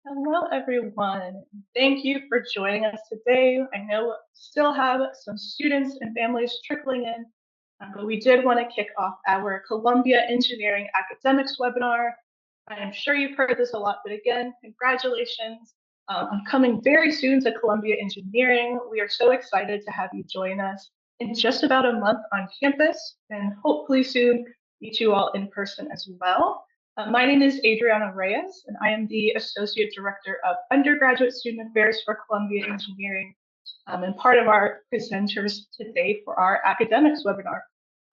Hello, everyone. Thank you for joining us today. I know we still have some students and families trickling in, but we did want to kick off our Columbia Engineering Academics webinar. I am sure you've heard this a lot, but again, congratulations on coming very soon to Columbia Engineering. We are so excited to have you join us in just about a month on campus and hopefully soon meet you all in person as well. My name is Adriana Reyes, and I am the Associate Director of Undergraduate Student Affairs for Columbia Engineering, and part of our presenters today for our academics webinar,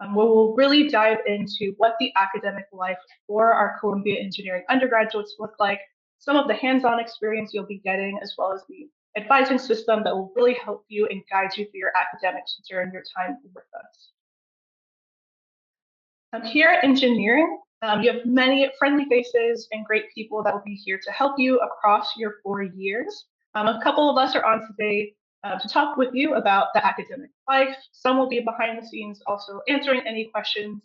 where we'll really dive into what the academic life for our Columbia Engineering undergraduates look like, some of the hands-on experience you'll be getting, as well as the advising system that will really help you and guide you through your academics during your time with us. Here at Engineering, you have many friendly faces and great people that will be here to help you across your 4 years. A couple of us are on today to talk with you about the academic life. Some will be behind the scenes also answering any questions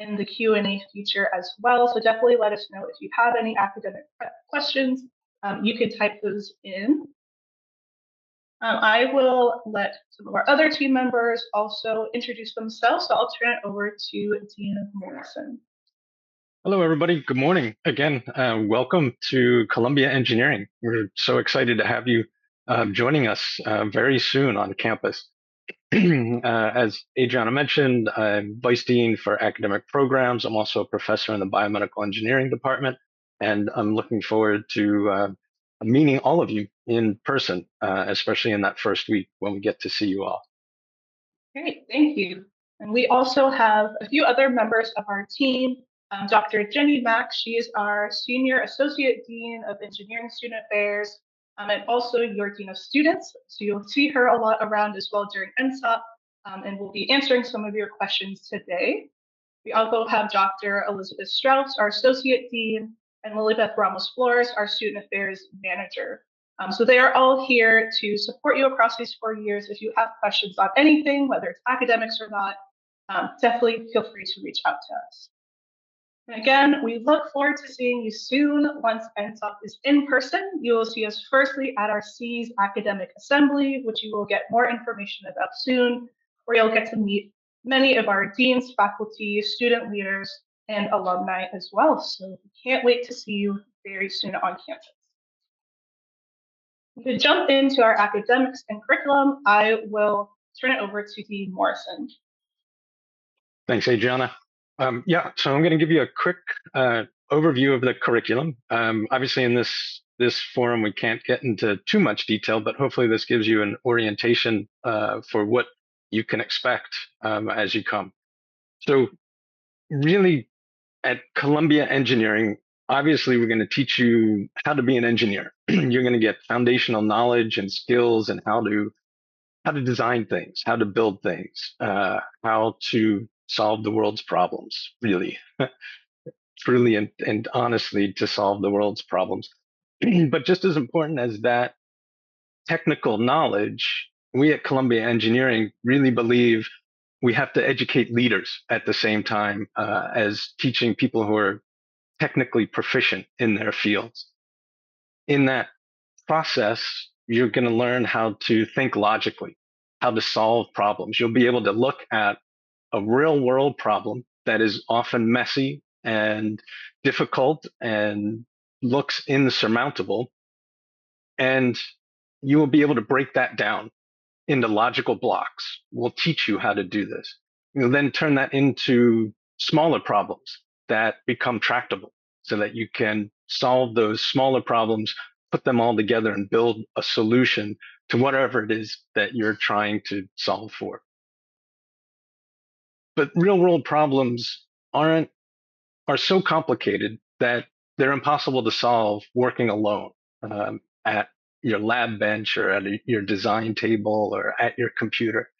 in the Q&A feature as well. So definitely let us know if you have any academic questions. You can type those in. I will let some of our other team members also introduce themselves. So I'll turn it over to Dean Morrison. Hello, everybody. Good morning. Again, welcome to Columbia Engineering. We're so excited to have you joining us very soon on campus. As Adriana mentioned, I'm Vice Dean for Academic Programs. I'm also a professor in the Biomedical Engineering Department, and I'm looking forward to meeting all of you in person, especially in that first week when we get to see you all. Great, thank you. And we also have a few other members of our team. Dr. Jenny Mack, she is our Senior Associate Dean of Engineering Student Affairs, and also your Dean of Students. So you'll see her a lot around as well during NSOP, and we'll be answering some of your questions today. We also have Dr. Elizabeth Strauss, our Associate Dean, and Lilybeth Ramos Flores, our Student Affairs Manager. So they are all here to support you across these 4 years. If you have questions on anything, whether it's academics or not, definitely feel free to reach out to us. And again, we look forward to seeing you soon. Once NSOP is in person, you will see us firstly at our C's Academic Assembly, which you will get more information about soon, where you'll get to meet many of our deans, faculty, student leaders, and alumni as well. So we can't wait to see you very soon on campus. To jump into our academics and curriculum, I will turn it over to Dean Morrison. Thanks, Adriana. Yeah, so I'm going to give you a quick overview of the curriculum. Obviously, in this forum, we can't get into too much detail, but hopefully this gives you an orientation for what you can expect as you come. So really, at Columbia Engineering, obviously, we're going to teach you how to be an engineer. You're going to get foundational knowledge and skills and how to design things, how to build things, how to solve the world's problems, really, truly and honestly, to solve the world's problems. But just as important as that technical knowledge, we at Columbia Engineering really believe we have to educate leaders at the same time as teaching people who are technically proficient in their fields. In that process, you're going to learn how to think logically, how to solve problems. You'll be able to look at a real world problem that is often messy and difficult and looks insurmountable. And you will be able to break that down into logical blocks. We'll teach you how to do this. You'll then turn that into smaller problems that become tractable so that you can solve those smaller problems, put them all together and build a solution to whatever it is that you're trying to solve for. But real world problems are so complicated that they're impossible to solve working alone at your lab bench or at your design table or at your computer.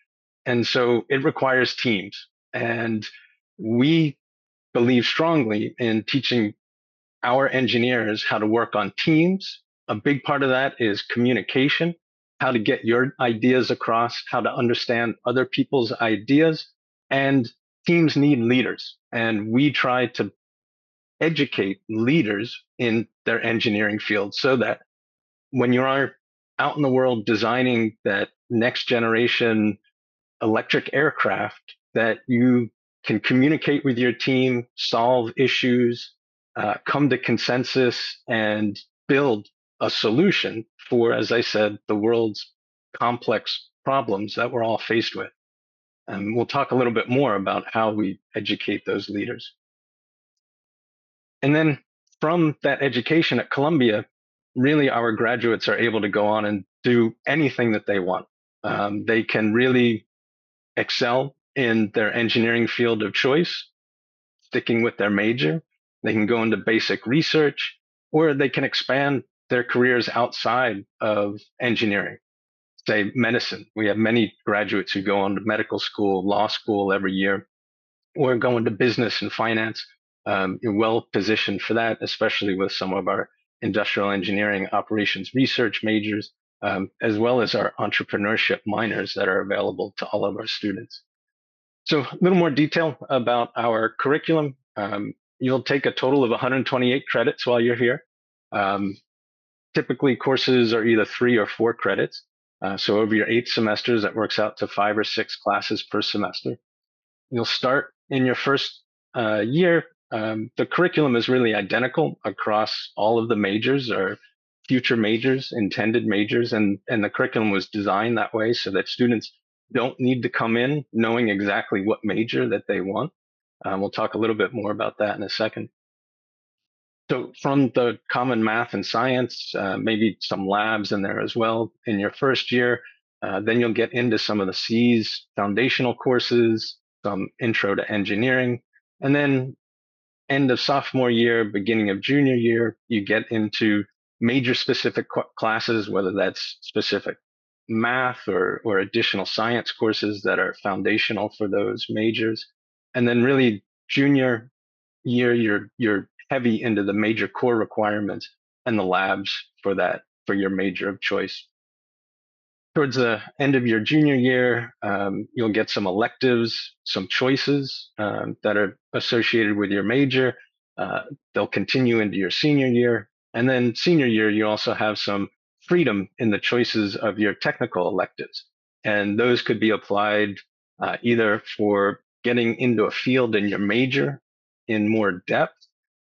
And so it requires teams. And we believe strongly in teaching our engineers how to work on teams. A big part of that is communication, how to get your ideas across, how to understand other people's ideas. And teams need leaders. And we try to educate leaders in their engineering field so that when you are out in the world designing that next generation electric aircraft, that you can communicate with your team, solve issues, come to consensus, and build a solution for, as I said, the world's complex problems that we're all faced with. And we'll talk a little bit more about how we educate those leaders. And then from that education at Columbia, really our graduates are able to go on and do anything that they want. They can really excel in their engineering field of choice, sticking with their major. They can go into basic research, or they can expand their careers outside of engineering, say medicine. We have many graduates who go on to medical school, law school every year, or go into business and finance. You're well positioned for that, especially with some of our industrial engineering operations research majors, as well as our entrepreneurship minors that are available to all of our students. So a little more detail about our curriculum. You'll take a total of 128 credits while you're here. Typically, courses are either 3 or 4 credits. So over your 8 semesters, that works out to 5 or 6 classes per semester. You'll start in your first year. The curriculum is really identical across all of the majors or future majors, intended majors, and the curriculum was designed that way so that students don't need to come in knowing exactly what major that they want. We'll talk a little bit more about that in a second. So from the common math and science, maybe some labs in there as well in your first year. Then you'll get into some of the C's foundational courses, some intro to engineering, and then end of sophomore year, beginning of junior year, you get into major specific classes, whether that's specific math or additional science courses that are foundational for those majors. And then really junior year, you're heavy into the major core requirements and the labs for that, for your major of choice. Towards the end of your junior year, you'll get some electives, some choices that are associated with your major. They'll continue into your senior year. And then senior year, you also have some freedom in the choices of your technical electives. And those could be applied either for getting into a field in your major in more depth,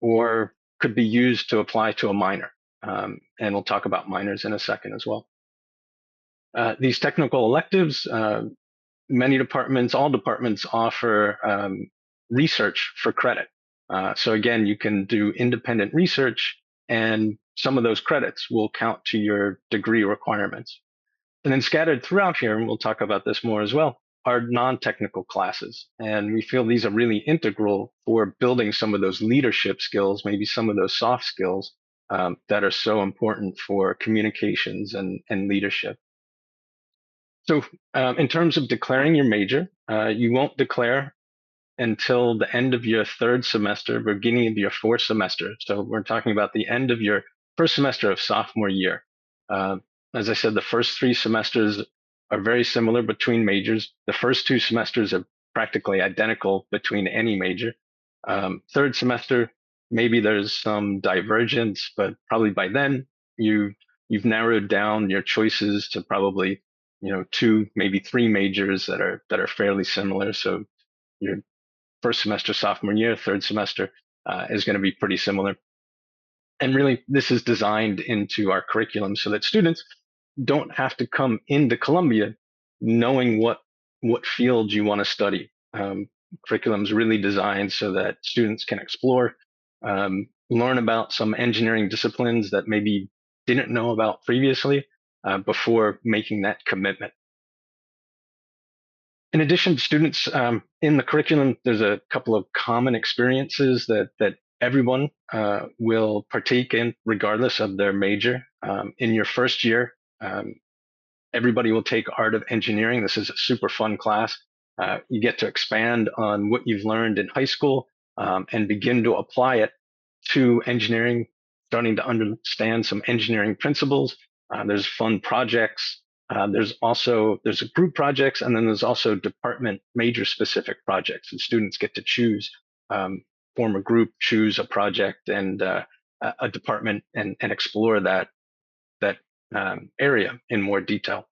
or could be used to apply to a minor. And we'll talk about minors in a second as well. These technical electives, many departments, all departments offer research for credit. So again, you can do independent research and some of those credits will count to your degree requirements. And then scattered throughout here, and we'll talk about this more as well, are non-technical classes. And we feel these are really integral for building some of those leadership skills, maybe some of those soft skills that are so important for communications and leadership. So in terms of declaring your major, you won't declare until the end of your 3rd semester, beginning of your 4th semester. So we're talking about the end of your 1st semester of sophomore year. As I said, the first 3 semesters are very similar between majors. The first 2 semesters are practically identical between any major. 3rd semester, maybe there's some divergence, but probably by then you've narrowed down your choices to probably 2, maybe 3 majors that are fairly similar. So your first semester sophomore year, 3rd semester is going to be pretty similar. And really, this is designed into our curriculum so that students don't have to come into Columbia knowing what field you want to study. Curriculum is really designed so that students can explore, learn about some engineering disciplines that maybe didn't know about previously before making that commitment. In addition to students in the curriculum, there's a couple of common experiences that everyone will partake in regardless of their major. In your first year, everybody will take Art of Engineering. This is a super fun class. You get to expand on what you've learned in high school and begin to apply it to engineering, starting to understand some engineering principles. There's fun projects. There's group projects, and then there's also department major specific projects, and students get to choose, form a group, choose a project and a department, and explore that area in more detail.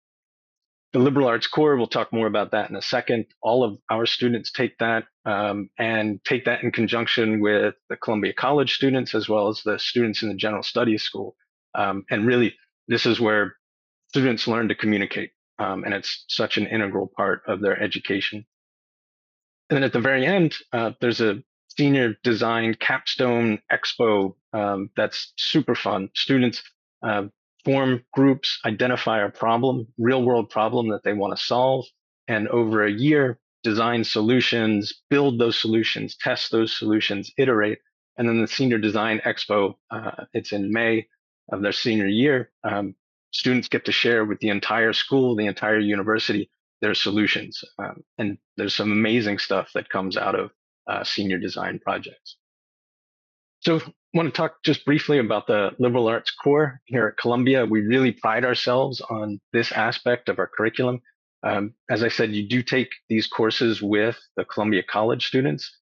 The liberal arts core, we'll talk more about that in a second. All of our students take that and take that in conjunction with the Columbia College students as well as the students in the general studies school. And really, this is where students learn to communicate, and it's such an integral part of their education. And then at the very end, there's a senior design capstone expo that's super fun. Students form groups, identify a problem, real world problem that they want to solve, and over a year, design solutions, build those solutions, test those solutions, iterate. And then the senior design expo, it's in May of their senior year. Students get to share with the entire school, the entire university, their solutions. And there's some amazing stuff that comes out of senior design projects. So I want to talk just briefly about the liberal arts core here at Columbia. We really pride ourselves on this aspect of our curriculum. As I said, you do take these courses with the Columbia College students,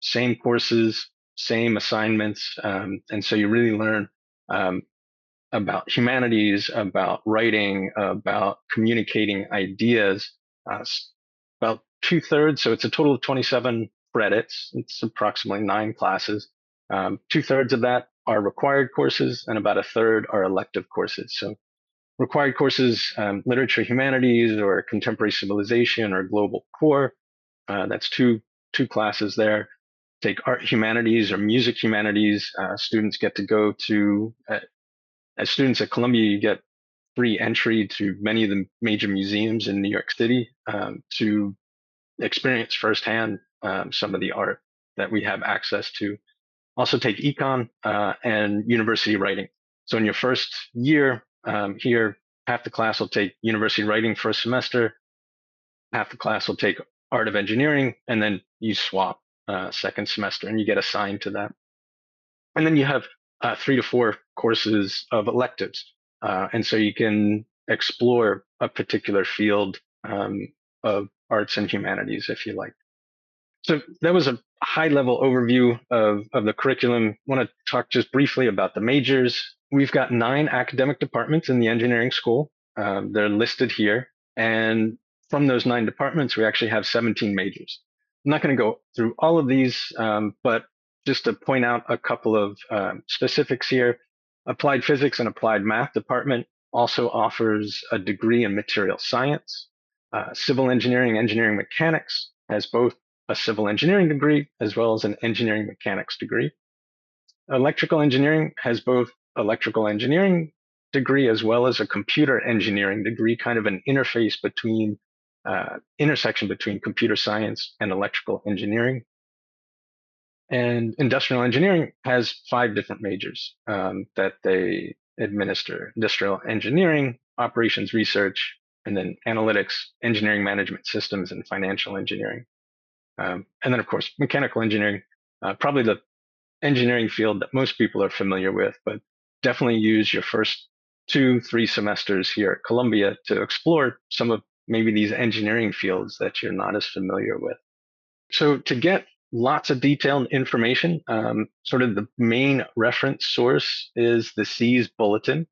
same courses, same assignments. And so you really learn about humanities, about writing, about communicating ideas, about 2/3. So it's a total of 27 credits. It's approximately 9 classes. 2/3 of that are required courses, and about 1/3 are elective courses. So required courses, literature, humanities, or contemporary civilization, or global core. That's two classes there. Take art humanities or music humanities. Students get to go to as students at Columbia, you get free entry to many of the major museums in New York City to experience firsthand some of the art that we have access to. Also take econ and university writing. So in your first year here, half the class will take university writing first semester, half the class will take art of engineering, and then you swap second semester and you get assigned to that. And then you have 3 to 4 courses of electives. And so you can explore a particular field of arts and humanities if you like. So that was a high level overview of the curriculum. I want to talk just briefly about the majors. We've got 9 academic departments in the engineering school. They're listed here. And from those 9 departments, we actually have 17 majors. I'm not going to go through all of these, but just to point out a couple of specifics here. Applied Physics and Applied Math department also offers a degree in material science. Civil Engineering, Engineering Mechanics has both a civil engineering degree as well as an engineering mechanics degree. Electrical engineering has both electrical engineering degree as well as a computer engineering degree, kind of an interface between intersection between computer science and electrical engineering. And industrial engineering has 5 different majors that they administer: industrial engineering, operations research, and then analytics, engineering management systems, and financial engineering. And then, of course, mechanical engineering, probably the engineering field that most people are familiar with, but definitely use your first 2-3 semesters here at Columbia to explore some of maybe these engineering fields that you're not as familiar with. So to get lots of detailed information, sort of the main reference source is the SEAS Bulletin.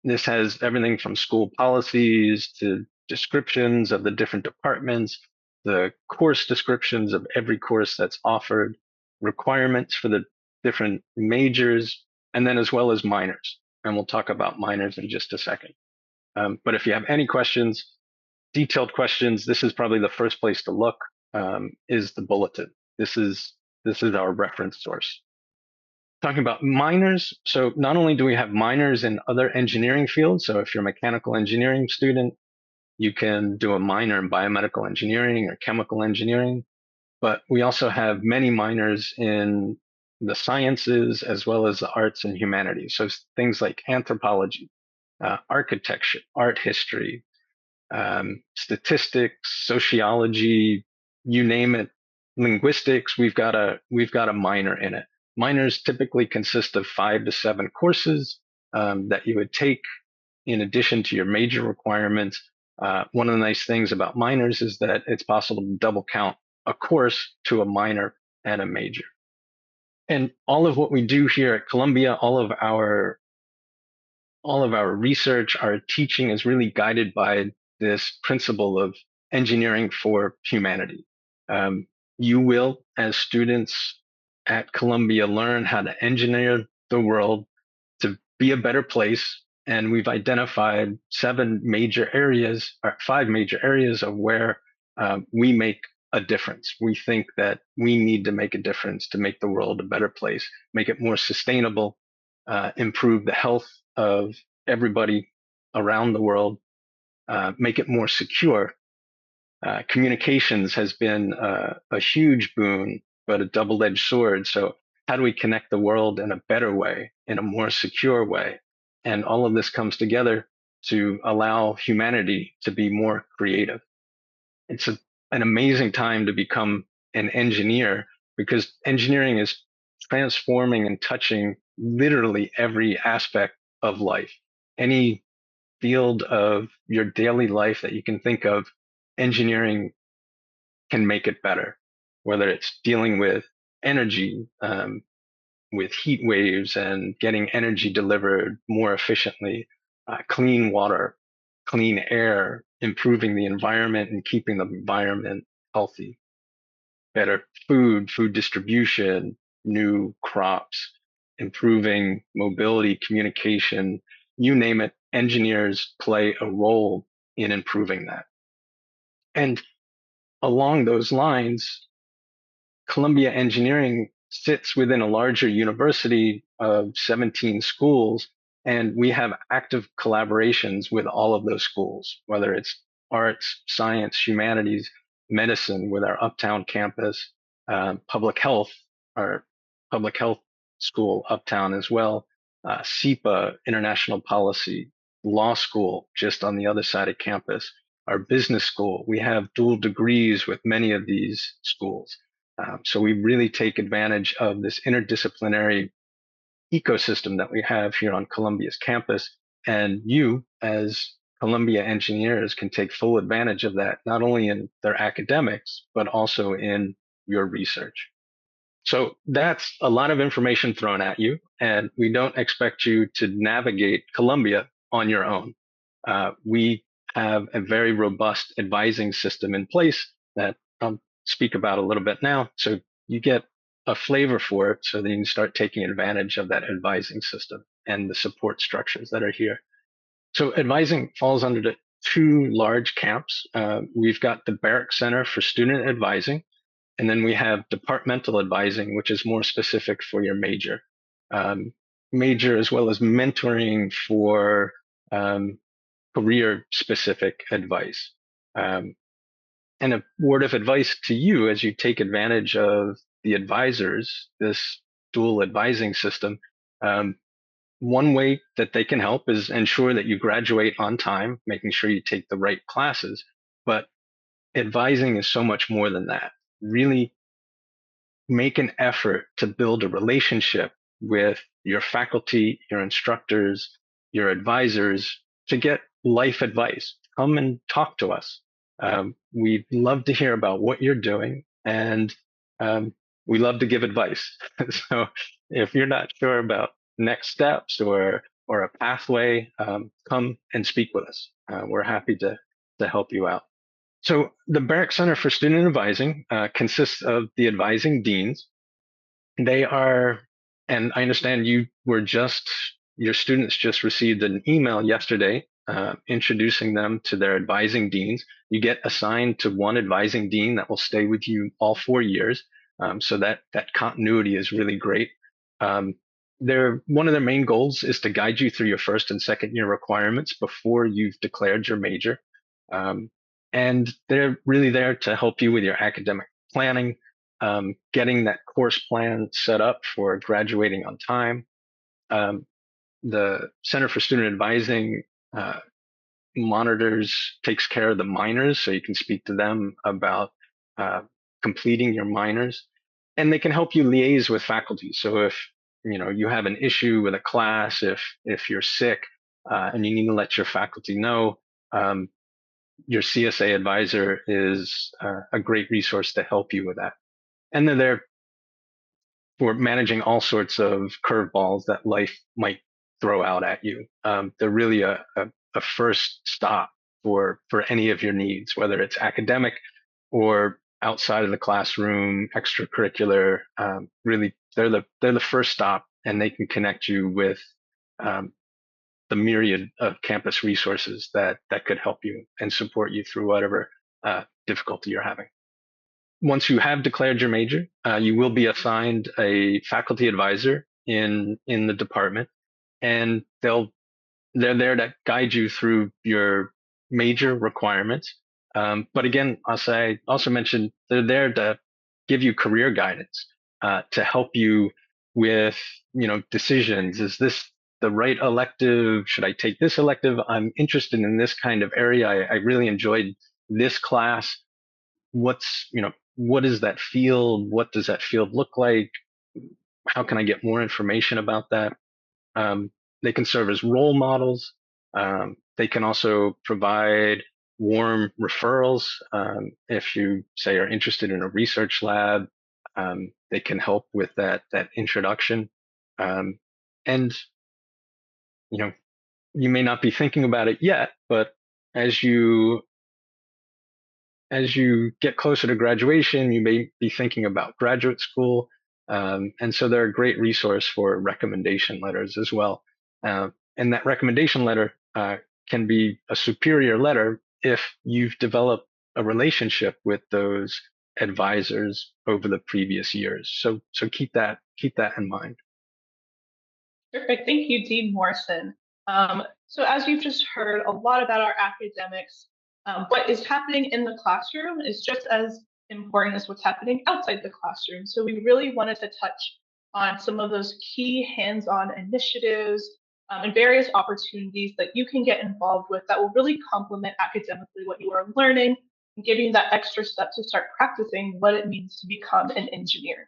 This has everything from school policies to descriptions of the different departments, the course descriptions of every course that's offered, requirements for the different majors, and then as well as minors. And we'll talk about minors in just a second. But if you have any questions, detailed questions, this is probably the first place to look, is the bulletin. This is our reference source. Talking about minors, so not only do we have minors in other engineering fields, so if you're a mechanical engineering student, you can do a minor in biomedical engineering or chemical engineering, but we also have many minors in the sciences as well as the arts and humanities. So things like anthropology, architecture, art history, statistics, sociology, you name it, linguistics, we've got a minor in it. Minors typically consist of 5 to 7 courses that you would take in addition to your major requirements. One of the nice things about minors is that it's possible to double count a course to a minor and a major. And all of what we do here at Columbia, all of our all of our research, our teaching is really guided by this principle of engineering for humanity. Um, you will, as students at Columbia, learn how to engineer the world to be a better place. And we've identified 5 major areas of where we make a difference. We think that we need to make a difference to make the world a better place, make it more sustainable, improve the health of everybody around the world, make it more secure. Communications has been a huge boon, but a double-edged sword. So how do we connect the world in a better way, in a more secure way? And all of this comes together to allow humanity to be more creative. It's an amazing time to become an engineer because engineering is transforming and touching literally every aspect of life. Any field of your daily life that you can think of, engineering can make it better, whether it's dealing with energy, with heat waves and getting energy delivered more efficiently, clean water, clean air, improving the environment and keeping the environment healthy, better food distribution, new crops, improving mobility, communication, you name it, engineers play a role in improving that. And along those lines, Columbia Engineering sits within a larger university of 17 schools, and we have active collaborations with all of those schools, whether it's arts, science, humanities, medicine with our Uptown campus, public health, our public health school Uptown as well, SEPA, international policy, law school just on the other side of campus, our business school. We have dual degrees with many of these schools. So we really take advantage of this interdisciplinary ecosystem that we have here on Columbia's campus. And you, as Columbia engineers, can take full advantage of that, not only in their academics, but also in your research. So that's a lot of information thrown at you, and we don't expect you to navigate Columbia on your own. We have a very robust advising system in place that I'll speak about a little bit now. So you get a flavor for it so that you can start taking advantage of that advising system and the support structures that are here. So advising falls under the 2 large camps. We've got the Barrick Center for Student Advising, and then we have departmental advising, which is more specific for your major. Major as well as mentoring for career specific advice. And a word of advice to you as you take advantage of the advisors, this dual advising system. One way that they can help is ensure that you graduate on time, making sure you take the right classes. But advising is so much more than that. Really make an effort to build a relationship with your faculty, your instructors, your advisors to get life advice. Come and talk to us. We'd love to hear about what you're doing, and we love to give advice. So if you're not sure about next steps or a pathway, come and speak with us. We're happy to help you out. So the Barrick Center for Student Advising consists of the advising deans. They are, and I understand your students just received an email yesterday introducing them to their advising deans. You get assigned to one advising dean that will stay with you all 4 years. So that continuity is really great. One of their main goals is to guide you through your first and second year requirements before you've declared your major. And they're really there to help you with your academic planning, getting that course plan set up for graduating on time. The Center for Student Advising takes care of the minors, so you can speak to them about completing your minors, and they can help you liaise with faculty. So if you have an issue with a class, if you're sick and you need to let your faculty know, your CSA advisor is a great resource to help you with that. And then they're for managing all sorts of curveballs that life might throw out at you. They're really a first stop for any of your needs, whether it's academic or outside of the classroom, extracurricular. Really, they're the first stop, and they can connect you with um, the myriad of campus resources that could help you and support you through whatever difficulty you're having. Once you have declared your major, you will be assigned a faculty advisor in the department, and they're there to guide you through your major requirements. But again, also mention they're there to give you career guidance, to help you with, decisions. Is this the right elective? Should I take this elective? I'm interested in this kind of area. I really enjoyed this class. What is that field? What does that field look like? How can I get more information about that? Um, they can serve as role models. They can also provide warm referrals. If you say are interested in a research lab, they can help with that introduction. And you may not be thinking about it yet, but as you get closer to graduation, you may be thinking about graduate school. And so they're a great resource for recommendation letters as well. And that recommendation letter can be a superior letter if you've developed a relationship with those advisors over the previous years. So keep that in mind. Perfect. Thank you, Dean Morrison. So as you've just heard a lot about our academics, what is happening in the classroom is just as important as what's happening outside the classroom. So we really wanted to touch on some of those key hands-on initiatives and various opportunities that you can get involved with that will really complement academically what you are learning and give you that extra step to start practicing what it means to become an engineer.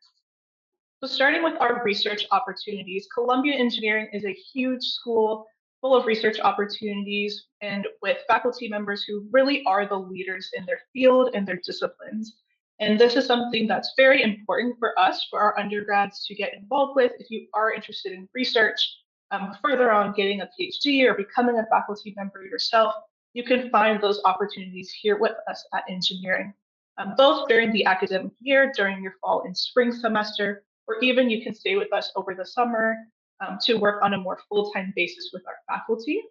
So starting with our research opportunities, Columbia Engineering is a huge school full of research opportunities and with faculty members who really are the leaders in their field and their disciplines. And this is something that's very important for us, for our undergrads to get involved with if you are interested in research, further on getting a PhD or becoming a faculty member yourself. You can find those opportunities here with us at engineering, both during the academic year, during your fall and spring semester, or even you can stay with us over the summer to work on a more full-time basis with our faculty.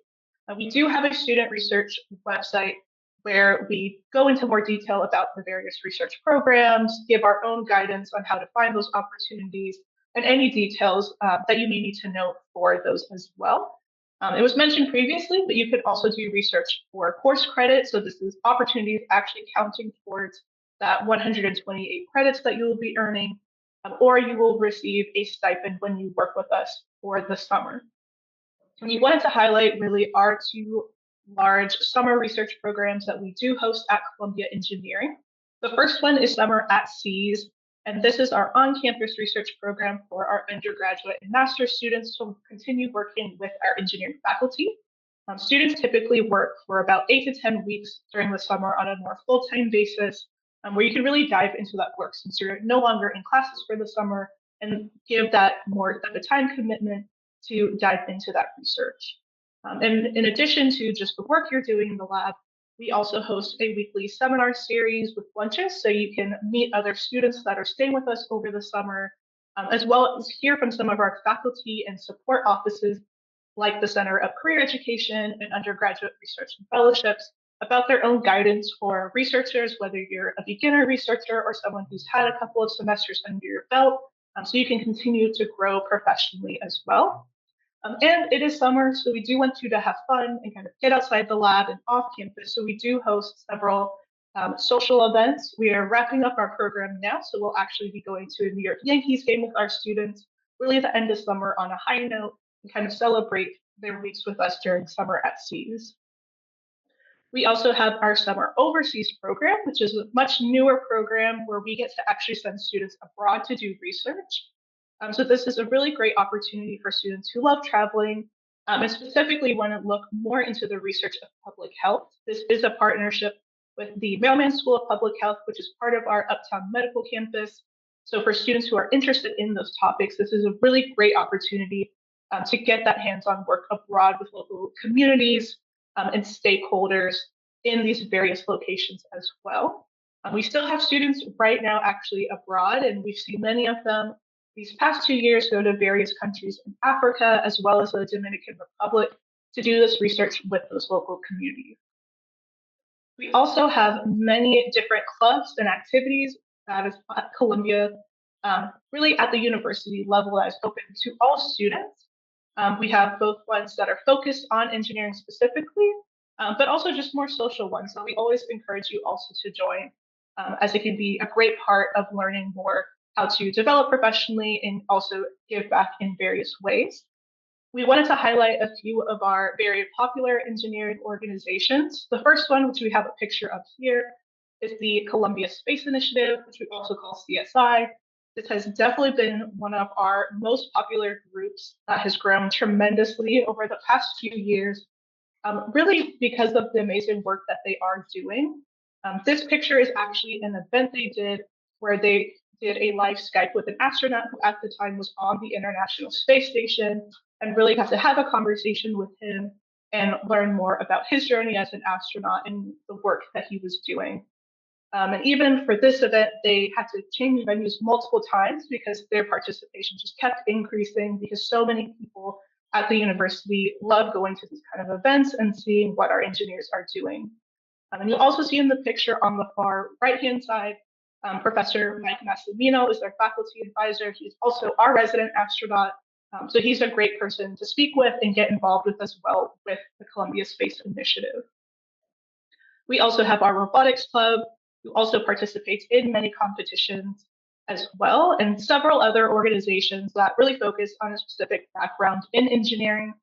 We do have a student research website where we go into more detail about the various research programs, give our own guidance on how to find those opportunities, and any details that you may need to know for those as well. It was mentioned previously, but you could also do research for course credit. So this is opportunities actually counting towards that 128 credits that you will be earning, or you will receive a stipend when you work with us for the summer. And we wanted to highlight really our two large summer research programs that we do host at Columbia Engineering. The first one is Summer at Seas, and this is our on-campus research program for our undergraduate and master's students to continue working with our engineering faculty. Students typically work for about 8 to 10 weeks during the summer on a more full-time basis, where you can really dive into that work since you're no longer in classes for the summer and give that more of a time commitment to dive into that research. And in addition to just the work you're doing in the lab, we also host a weekly seminar series with lunches so you can meet other students that are staying with us over the summer, as well as hear from some of our faculty and support offices like the Center of Career Education and Undergraduate Research and Fellowships about their own guidance for researchers, whether you're a beginner researcher or someone who's had a couple of semesters under your belt, so you can continue to grow professionally as well. And it is summer, so we do want you to have fun and kind of get outside the lab and off campus. So we do host several social events. We are wrapping up our program now, so we'll actually be going to a New York Yankees game with our students, really at the end of summer on a high note and kind of celebrate their weeks with us during Summer at Seas. We also have our Summer Overseas program, which is a much newer program where we get to actually send students abroad to do research. So this is a really great opportunity for students who love traveling and specifically want to look more into the research of public health. This is a partnership with the Mailman School of Public Health, which is part of our Uptown Medical Campus. So for students who are interested in those topics, this is a really great opportunity to get that hands-on work abroad with local communities and stakeholders in these various locations as well. We still have students right now actually abroad, and we've seen many of them these past 2 years go to various countries in Africa as well as the Dominican Republic to do this research with those local communities. We also have many different clubs and activities that is at Columbia, really at the university level, that is open to all students. We have both ones that are focused on engineering specifically, but also just more social ones. So we always encourage you also to join, as it can be a great part of learning more how to develop professionally and also give back in various ways. We wanted to highlight a few of our very popular engineering organizations. The first one, which we have a picture of here, is the Columbia Space Initiative, which we also call CSI. This has definitely been one of our most popular groups that has grown tremendously over the past few years, really because of the amazing work that they are doing. This picture is actually an event they did where they did a live Skype with an astronaut who at the time was on the International Space Station, and really got to have a conversation with him and learn more about his journey as an astronaut and the work that he was doing. And even for this event, they had to change venues multiple times because their participation just kept increasing because so many people at the university love going to these kind of events and seeing what our engineers are doing. And you'll also see in the picture on the far right-hand side, Professor Mike Massimino is our faculty advisor. He's also our resident astronaut. So he's a great person to speak with and get involved with as well with the Columbia Space Initiative. We also have our robotics club, who also participates in many competitions as well, and several other organizations that really focus on a specific background in engineering.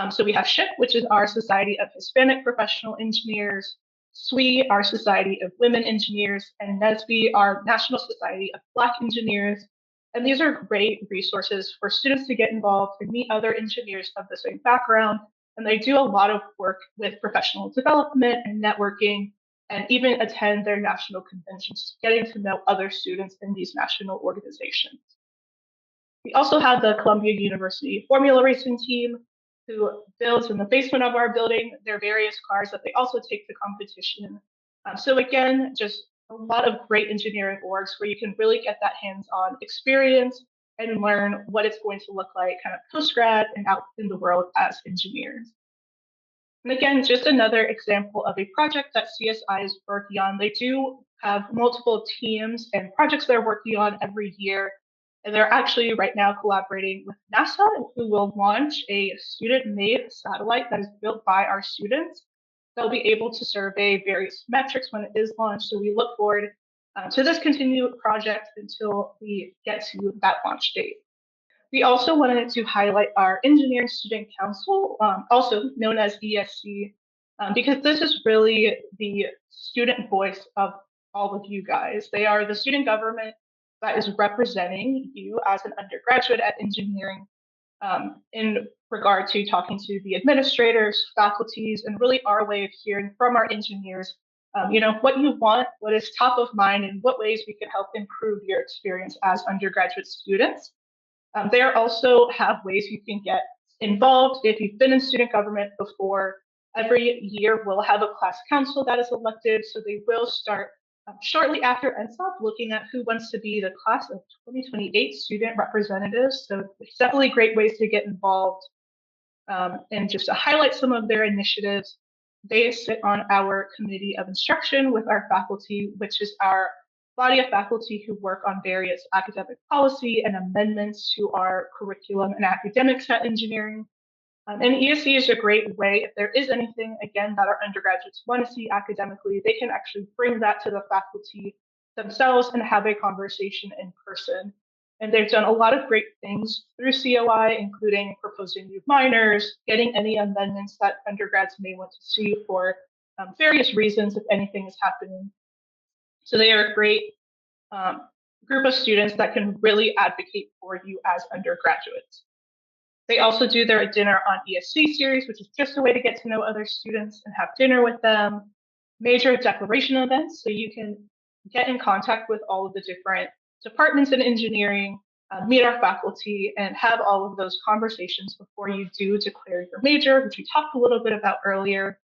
So we have SHIP, which is our Society of Hispanic Professional Engineers, SWE, our Society of Women Engineers, and NSBE, our National Society of Black Engineers. And these are great resources for students to get involved and meet other engineers of the same background. And they do a lot of work with professional development and networking, and even attend their national conventions, getting to know other students in these national organizations. We also have the Columbia University Formula Racing team, who builds in the basement of our building their various cars that they also take to competition. So again, just a lot of great engineering orgs where you can really get that hands-on experience and learn what it's going to look like kind of post-grad and out in the world as engineers. And again, just another example of a project that CSI is working on. They do have multiple teams and projects they're working on every year. And they're actually right now collaborating with NASA, who will launch a student-made satellite that is built by our students. They'll be able to survey various metrics when it is launched. So we look forward to this continued project until we get to that launch date. We also wanted to highlight our Engineering Student Council, also known as ESC, because this is really the student voice of all of you guys. They are the student government that is representing you as an undergraduate at engineering, in regard to talking to the administrators, faculties, and really our way of hearing from our engineers, what you want, what is top of mind, and what ways we can help improve your experience as undergraduate students. They also have ways you can get involved if you've been in student government before. Every year we'll have a class council that is elected, so they will start shortly after NSOP looking at who wants to be the class of 2028 student representatives. So it's definitely great ways to get involved. And just to highlight some of their initiatives, they sit on our committee of instruction with our faculty, which is our body of faculty who work on various academic policy and amendments to our curriculum and academics at engineering. And ESC is a great way, if there is anything, again, that our undergraduates want to see academically, they can actually bring that to the faculty themselves and have a conversation in person. And they've done a lot of great things through COI, including proposing new minors, getting any amendments that undergrads may want to see for various reasons if anything is happening. So they are a great group of students that can really advocate for you as undergraduates. They also do their dinner on ESC series, which is just a way to get to know other students and have dinner with them. Major declaration events, so you can get in contact with all of the different departments in engineering meet our faculty and have all of those conversations before you do declare your major, which we talked a little bit about earlier,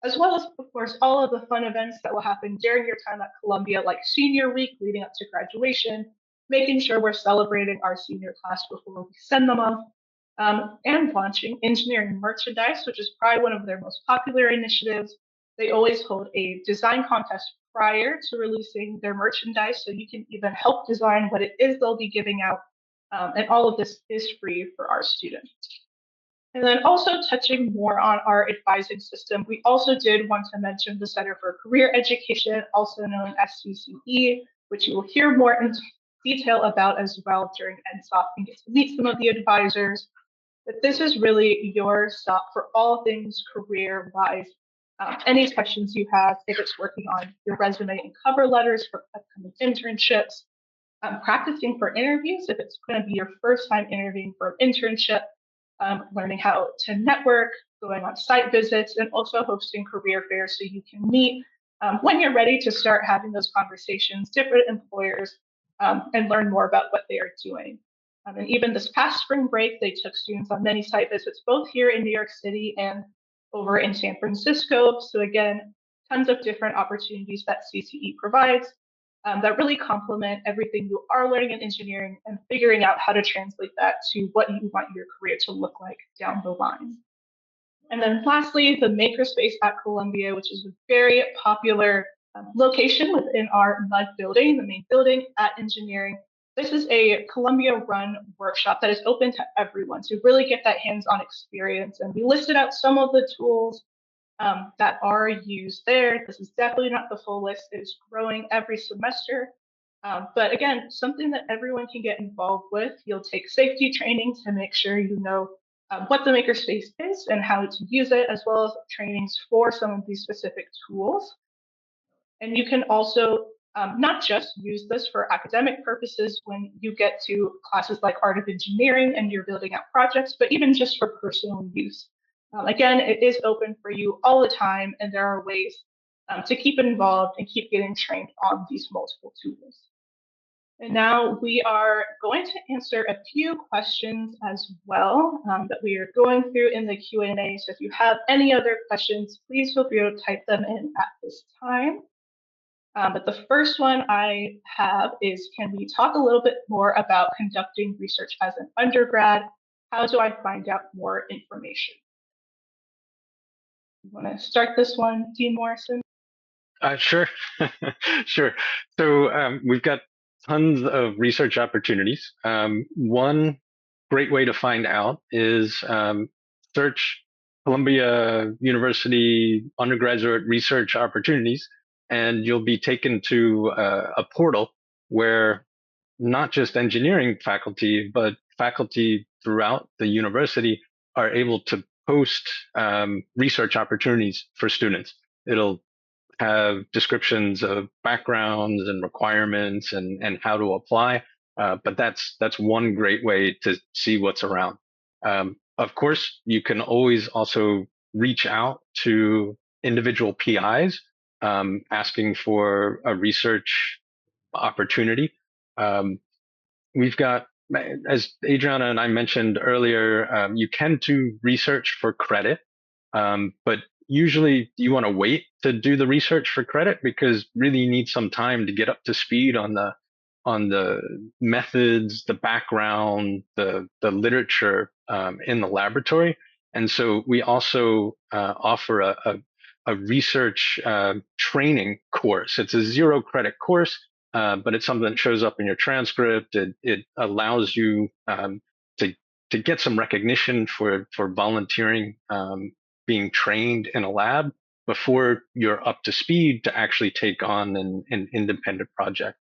as well as, of course, all of the fun events that will happen during your time at Columbia, like Senior Week leading up to graduation, making sure we're celebrating our senior class before we send them off, and launching engineering merchandise, which is probably one of their most popular initiatives. They always hold a design contest prior to releasing their merchandise, so you can even help design what it is they'll be giving out. And all of this is free for our students. And then also touching more on our advising system, we also did want to mention the Center for Career Education, also known as CCE, which you will hear more in detail about as well during NSOP and get to meet some of the advisors. But this is really your stop for all things career-wise. Any questions you have, if it's working on your resume and cover letters for upcoming internships, practicing for interviews, if it's going to be your first time interviewing for an internship, learning how to network, going on site visits, and also hosting career fairs so you can meet when you're ready to start having those conversations, different employers, and learn more about what they are doing. And even this past spring break, they took students on many site visits, both here in New York City and over in San Francisco. So again, tons of different opportunities that CCE provides that really complement everything you are learning in engineering and figuring out how to translate that to what you want your career to look like down the line. And then lastly, the Makerspace at Columbia, which is a very popular location within our MUD building, the main building at engineering. This is a Columbia-run workshop that is open to everyone to really get that hands-on experience. And we listed out some of the tools that are used there. This is definitely not the full list. It is growing every semester. But again, something that everyone can get involved with. You'll take safety training to make sure you know what the Makerspace is and how to use it, as well as trainings for some of these specific tools. And you can also not just use this for academic purposes when you get to classes like Art of Engineering and you're building out projects, but even just for personal use. Again, it is open for you all the time, and there are ways to keep involved and keep getting trained on these multiple tools. And now we are going to answer a few questions as well that we are going through in the Q&A. So if you have any other questions, please feel free to type them in at this time. But the first one I have is, can we talk a little bit more about conducting research as an undergrad? How do I find out more information? You want to start this one, Dean Morrison? Sure, sure. So we've got tons of research opportunities. One great way to find out is search Columbia University undergraduate research opportunities, and you'll be taken to a portal where not just engineering faculty, but faculty throughout the university are able to post research opportunities for students. It'll have descriptions of backgrounds and requirements and how to apply. But that's one great way to see what's around. Of course, you can always also reach out to individual PIs asking for a research opportunity. We've got, as Adriana and I mentioned earlier, you can do research for credit, but usually you want to wait to do the research for credit because really you need some time to get up to speed on the methods, the background, the literature in the laboratory. And so we also offer a research training course. It's a 0 credit course, but it's something that shows up in your transcript. It allows you to get some recognition for volunteering, being trained in a lab before you're up to speed to actually take on an independent project.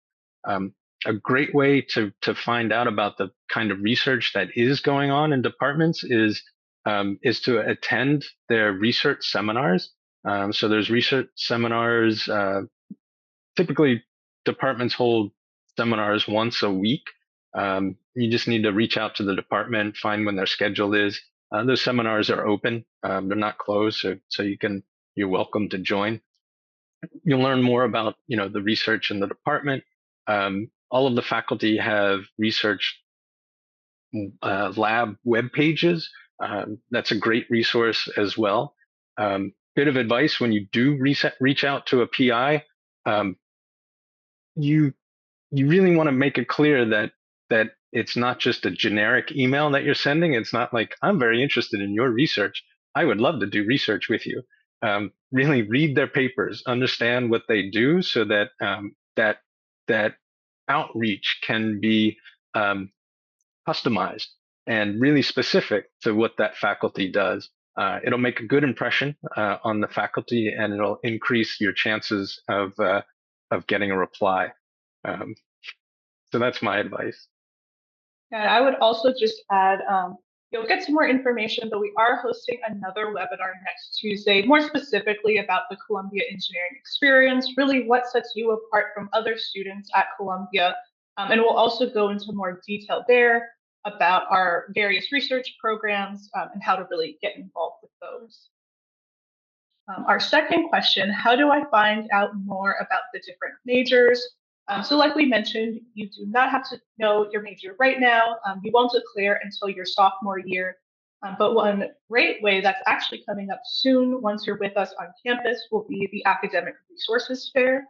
A great way to find out about the kind of research that is going on in departments is to attend their research seminars. So there's research seminars. Typically, departments hold seminars once a week. You just need to reach out to the department, find when their schedule is. Those seminars are open; they're not closed, so you're welcome to join. You'll learn more about the research in the department. All of the faculty have research lab web pages. That's a great resource as well. Bit of advice when you do reach out to a PI, um, you you really want to make it clear that it's not just a generic email that you're sending. It's not like, I'm very interested in your research. I would love to do research with you. Really read their papers, understand what they do, so that that outreach can be um, customized and really specific to what that faculty does. It'll make a good impression on the faculty, and it'll increase your chances of getting a reply. Um, so that's my advice. And I would also just add, you'll get some more information, but we are hosting another webinar next Tuesday, more specifically about the Columbia engineering experience, really what sets you apart from other students at Columbia. And we'll also go into more detail there about our various research programs and how to really get involved with those. Our second question, how do I find out more about the different majors? So like we mentioned, you do not have to know your major right now. You won't declare until your sophomore year. But one great way that's actually coming up soon once you're with us on campus will be the Academic Resources Fair.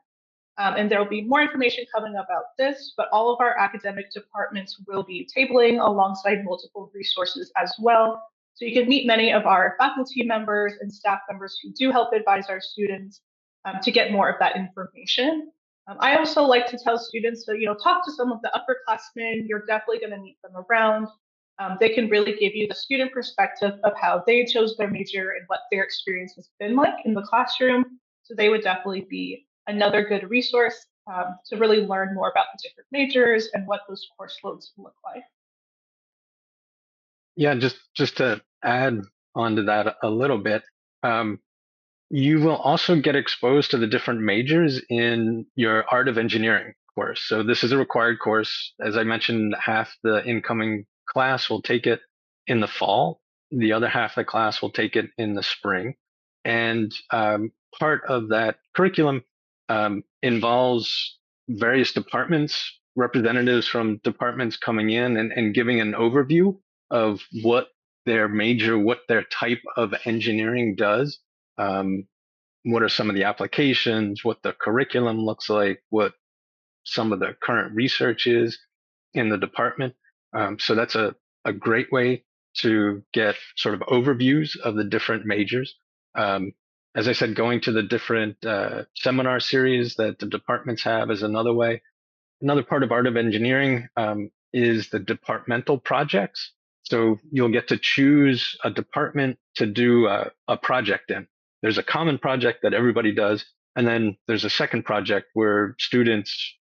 And there will be more information coming about this, but all of our academic departments will be tabling alongside multiple resources as well. So you can meet many of our faculty members and staff members who do help advise our students to get more of that information. I also like to tell students to, talk to some of the upperclassmen. You're definitely going to meet them around. They can really give you the student perspective of how they chose their major and what their experience has been like in the classroom. So they would definitely be another good resource to really learn more about the different majors and what those course loads look like. Yeah, just to add on to that a little bit, um, you will also get exposed to the different majors in your Art of Engineering course. So this is a required course. As I mentioned, half the incoming class will take it in the fall. The other half of the class will take it in the spring. And part of that curriculum involves various departments, representatives from departments coming in and giving an overview of what their major, what their type of engineering does. What are some of the applications, what the curriculum looks like, what some of the current research is in the department. So that's a great way to get sort of overviews of the different majors. As I said, going to the different seminar series that the departments have is another way. Another part of Art of Engineering is the departmental projects. So you'll get to choose a department to do a project in. There's a common project that everybody does, and then there's a second project where students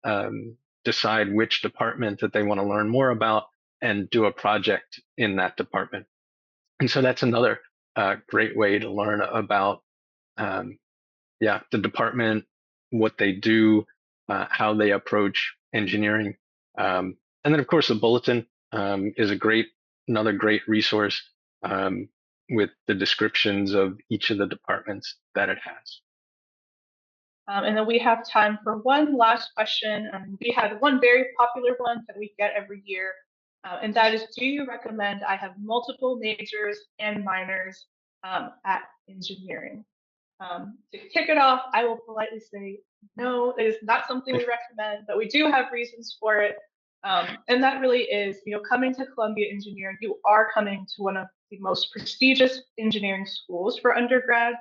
decide which department that they want to learn more about and do a project in that department. And so that's another great way to learn about, the department, what they do, how they approach engineering. And then, of course, the bulletin is another great resource with the descriptions of each of the departments that it has. And then we have time for one last question. We have one very popular one that we get every year, and that is, do you recommend I have multiple majors and minors at engineering? To kick it off, I will politely say, no, it is not something we recommend, but we do have reasons for it. And that really is, coming to Columbia Engineering, you are coming to one of the most prestigious engineering schools for undergrads.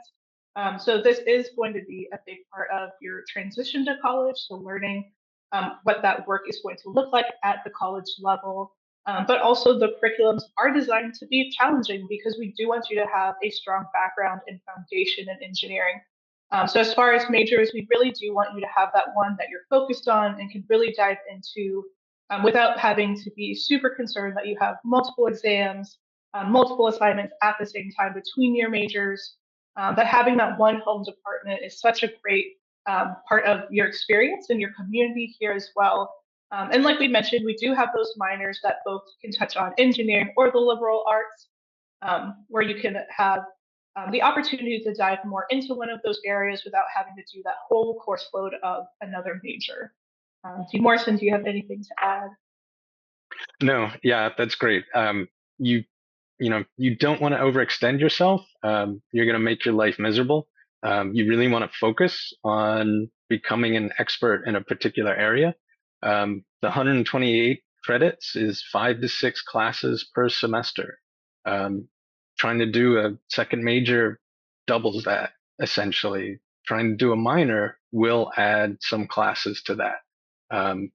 So this is going to be a big part of your transition to college, so learning what that work is going to look like at the college level. But also the curriculums are designed to be challenging because we do want you to have a strong background and foundation in engineering. So as far as majors, we really do want you to have that one that you're focused on and can really dive into without having to be super concerned that you have multiple exams, multiple assignments at the same time between your majors. But having that one home department is such a great part of your experience and your community here as well. And like we mentioned, we do have those minors that both can touch on engineering or the liberal arts, where you can have the opportunity to dive more into one of those areas without having to do that whole course load of another major. Morrison, do you have anything to add? No, yeah, that's great. You you don't want to overextend yourself. You're going to make your life miserable. You really want to focus on becoming an expert in a particular area. The 128 credits is 5 to 6 classes per semester. Um, Trying to do a second major doubles that essentially. Trying to do a minor will add some classes to that. Um,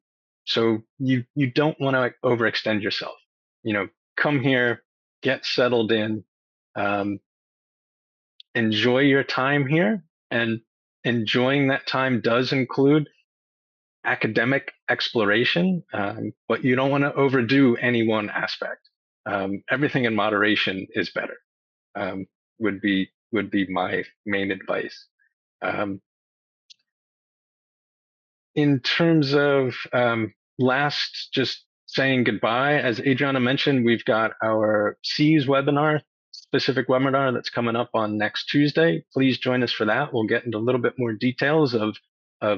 so you don't want to overextend yourself. You know, come here, get settled in, um, enjoy your time here, and enjoying that time does include academic exploration, but you don't want to overdo any one aspect. Everything in moderation is better. Um, would be my main advice. Um, in terms of last, just saying goodbye, as Adriana mentioned, we've got our C's webinar, specific webinar that's coming up on next Tuesday. Please join us for that. We'll get into a little bit more details of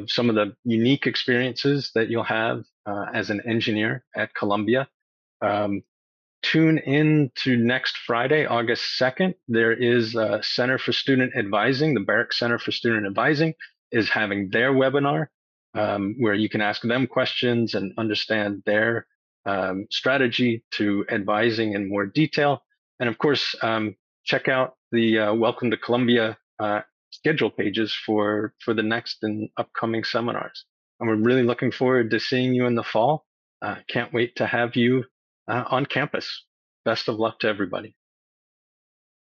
some of the unique experiences that you'll have as an engineer at Columbia. Um, Tune in to next Friday, August 2nd. There is a Center for Student Advising. The Barrick Center for Student Advising is having their webinar where you can ask them questions and understand their strategy to advising in more detail. And of course, check out the Welcome to Columbia schedule pages for the next and upcoming seminars. And we're really looking forward to seeing you in the fall. Can't wait to have you on campus. Best of luck to everybody.